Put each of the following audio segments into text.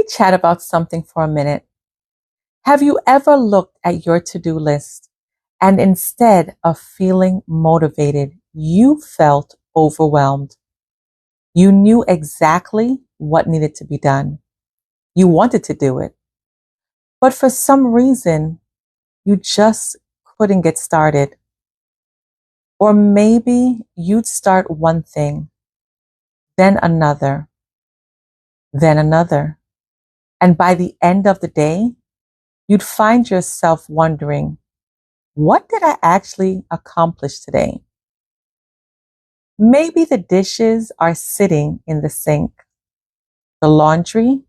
me chat about something for a minute. Have you ever looked at your to-do list and instead of feeling motivated, you felt overwhelmed? You knew exactly what needed to be done. You wanted to do it, but for some reason, you just couldn't get started. Or maybe you'd start one thing, then another, then another. And by the end of the day, you'd find yourself wondering, what did I actually accomplish today? Maybe the dishes are sitting in the sink. The laundry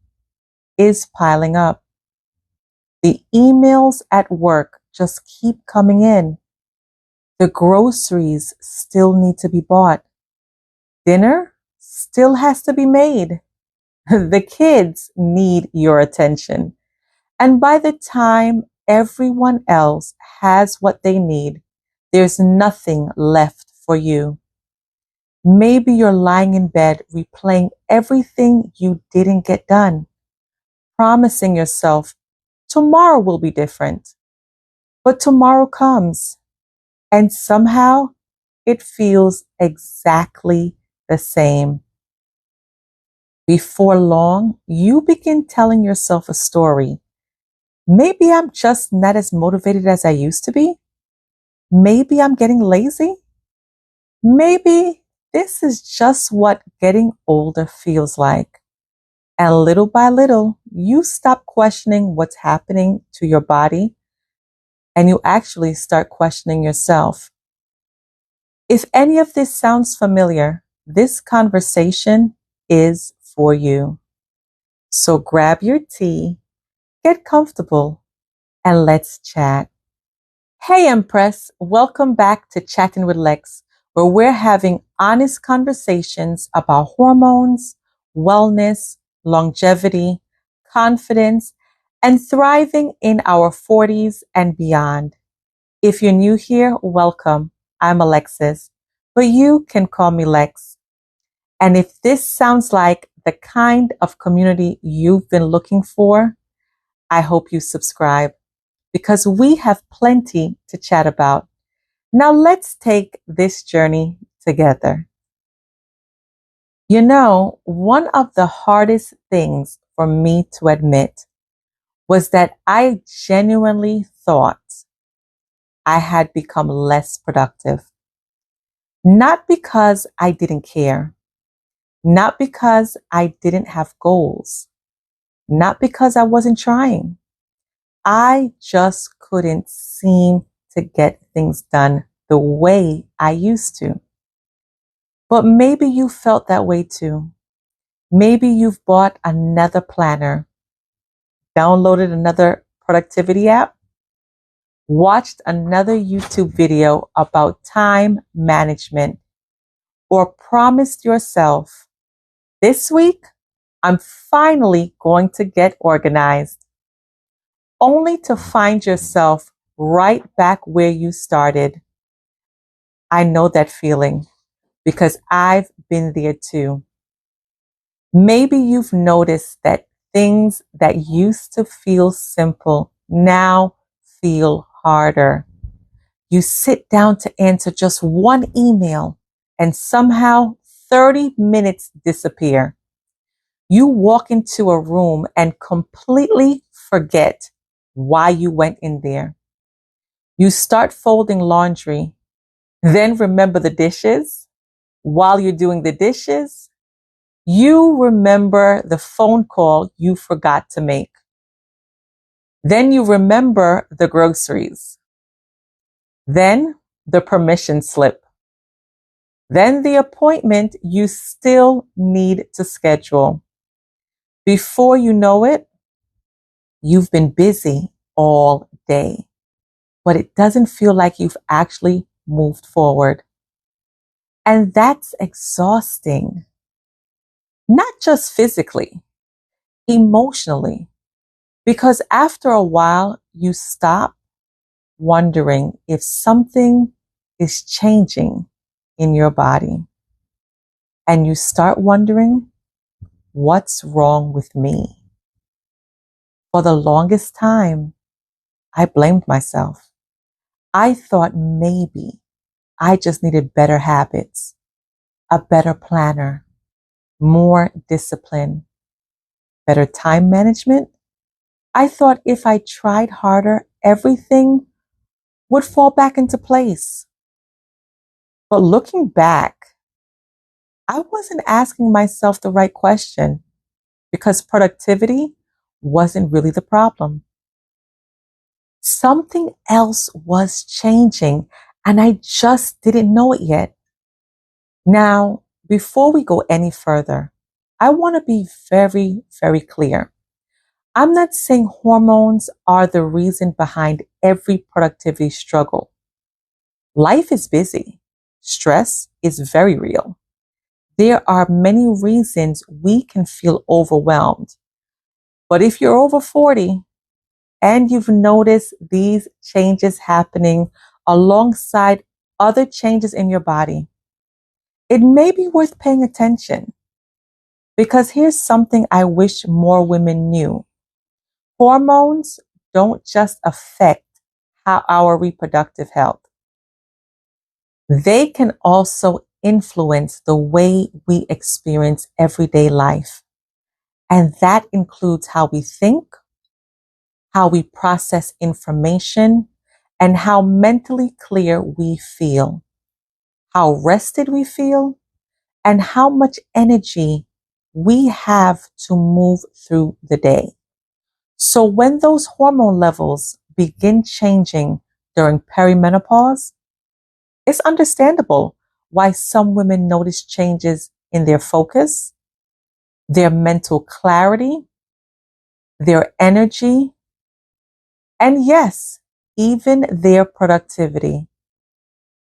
is piling up. The emails at work just keep coming in. The groceries still need to be bought. Dinner still has to be made. The kids need your attention. And by the time everyone else has what they need, there's nothing left for you. Maybe you're lying in bed replaying everything you didn't get done, promising yourself tomorrow will be different. But tomorrow comes, and somehow it feels exactly the same. Before long, you begin telling yourself a story. Maybe I'm just not as motivated as I used to be. Maybe I'm getting lazy. Maybe this is just what getting older feels like. And little by little, you stop questioning what's happening to your body and you actually start questioning yourself. If any of this sounds familiar, this conversation is for you. So grab your tea, get comfortable, and let's chat. Hey Empress, welcome back to Chatting with Lex, where we're having honest conversations about hormones, wellness, longevity, confidence, and thriving in our 40s and beyond. If you're new here, welcome. I'm Alexis, but you can call me Lex. And if this sounds like the kind of community you've been looking for, I hope you subscribe because we have plenty to chat about. Now let's take this journey together. You know, one of the hardest things for me to admit was that I genuinely thought I had become less productive. Not because I didn't care, not because I didn't have goals, not because I wasn't trying. I just couldn't seem to get things done the way I used to. But maybe you felt that way too. Maybe you've bought another planner, downloaded another productivity app, watched another YouTube video about time management, or promised yourself, this week, I'm finally going to get organized, only to find yourself right back where you started. I know that feeling because I've been there too. Maybe you've noticed that things that used to feel simple now feel harder. You sit down to answer just one email and somehow 30 minutes disappear. You walk into a room and completely forget why you went in there. You start folding laundry, then remember the dishes. While you're doing the dishes, you remember the phone call you forgot to make. Then you remember the groceries. Then the permission slip. Then the appointment you still need to schedule. Before you know it, you've been busy all day, but it doesn't feel like you've actually moved forward. And that's exhausting, not just physically, emotionally, because after a while, you stop wondering if something is changing in your body. And you start wondering, what's wrong with me? For the longest time, I blamed myself. I thought maybe I just needed better habits, a better planner, more discipline, better time management. I thought if I tried harder, everything would fall back into place. But looking back, I wasn't asking myself the right question because productivity wasn't really the problem. Something else was changing and I just didn't know it yet. Now, before we go any further, I want to be very, very clear. I'm not saying hormones are the reason behind every productivity struggle. Life is busy. Stress is very real. There are many reasons we can feel overwhelmed. But if you're over 40 and you've noticed these changes happening alongside other changes in your body, it may be worth paying attention. Because here's something I wish more women knew. Hormones don't just affect how our reproductive health. They can also influence the way we experience everyday life. And that includes how we think, how we process information, and how mentally clear we feel, how rested we feel, and how much energy we have to move through the day. So when those hormone levels begin changing during perimenopause, it's understandable why some women notice changes in their focus, their mental clarity, their energy, and yes, even their productivity.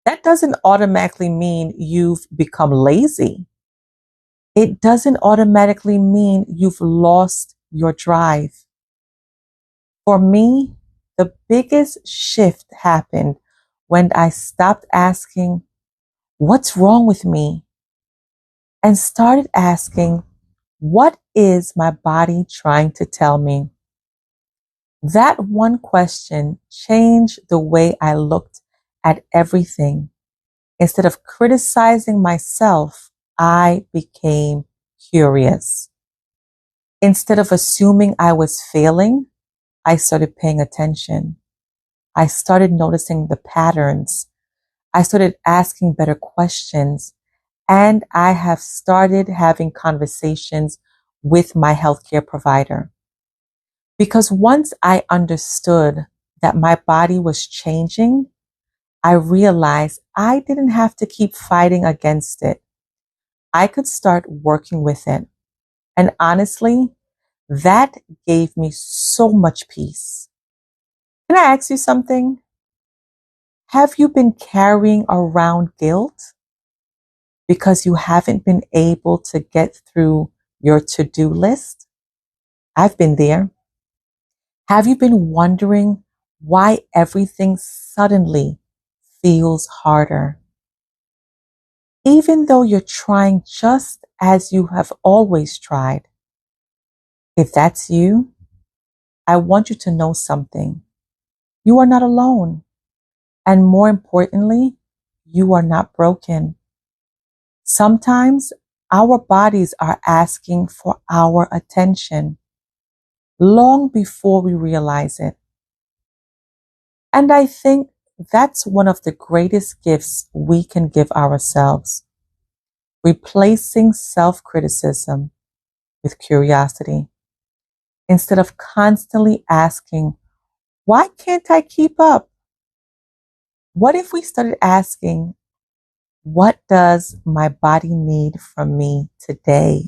That doesn't automatically mean you've become lazy. It doesn't automatically mean you've lost your drive. For me, the biggest shift happened when I stopped asking, what's wrong with me? And started asking, what is my body trying to tell me? That one question changed the way I looked at everything. Instead of criticizing myself, I became curious. Instead of assuming I was failing, I started paying attention. I started noticing the patterns. I started asking better questions. And I have started having conversations with my healthcare provider. Because once I understood that my body was changing, I realized I didn't have to keep fighting against it. I could start working with it. And honestly, that gave me so much peace. Can I ask you something? Have you been carrying around guilt because you haven't been able to get through your to-do list? I've been there. Have you been wondering why everything suddenly feels harder? Even though you're trying just as you have always tried. If that's you, I want you to know something. You are not alone. And more importantly, you are not broken. Sometimes our bodies are asking for our attention long before we realize it. And I think that's one of the greatest gifts we can give ourselves. Replacing self-criticism with curiosity. Instead of constantly asking, why can't I keep up? What if we started asking, what does my body need from me today?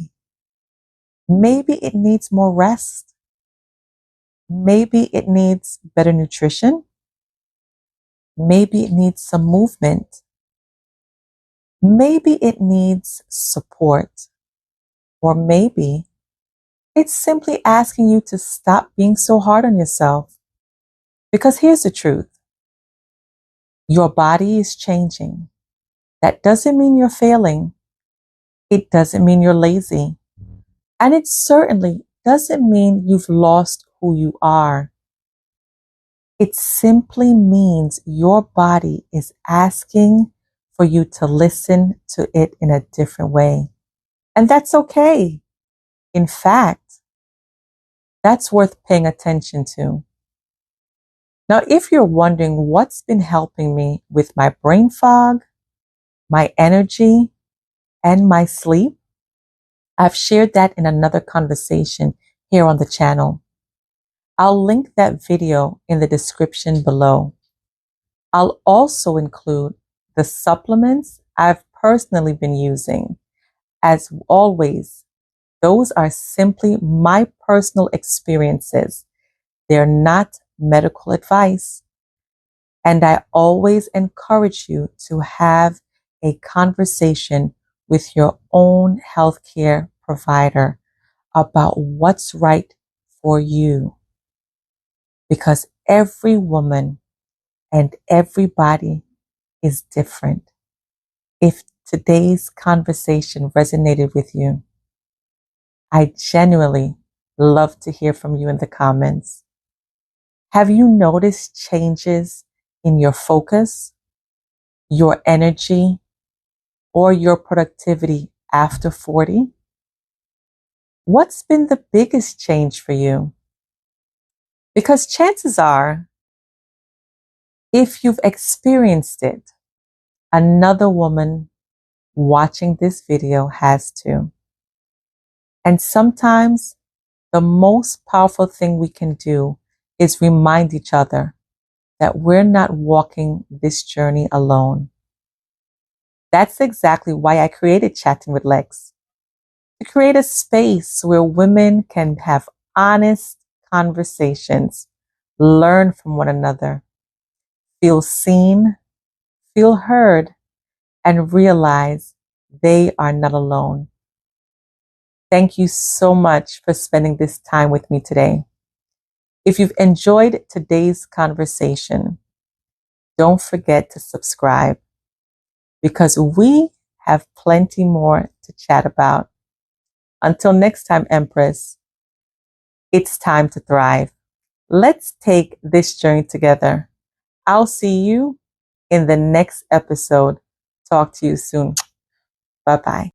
Maybe it needs more rest. Maybe it needs better nutrition. Maybe it needs some movement. Maybe it needs support. Or maybe it's simply asking you to stop being so hard on yourself. Because here's the truth. Your body is changing. That doesn't mean you're failing. It doesn't mean you're lazy. And it certainly doesn't mean you've lost who you are. It simply means your body is asking for you to listen to it in a different way. And that's okay. In fact, that's worth paying attention to. Now, if you're wondering what's been helping me with my brain fog, my energy, and my sleep, I've shared that in another conversation here on the channel. I'll link that video in the description below. I'll also include the supplements I've personally been using. As always, those are simply my personal experiences. They're not medical advice. And I always encourage you to have a conversation with your own healthcare provider about what's right for you. Because every woman and everybody is different. If today's conversation resonated with you, I genuinely love to hear from you in the comments. Have you noticed changes in your focus, your energy, or your productivity after 40? What's been the biggest change for you? Because chances are, if you've experienced it, another woman watching this video has too. And sometimes the most powerful thing we can do is remind each other that we're not walking this journey alone. That's exactly why I created Chatting with Lex, to create a space where women can have honest conversations, learn from one another, feel seen, feel heard, and realize they are not alone. Thank you so much for spending this time with me today. If you've enjoyed today's conversation, don't forget to subscribe because we have plenty more to chat about. Until next time, Empress, it's time to thrive. Let's take this journey together. I'll see you in the next episode. Talk to you soon. Bye-bye.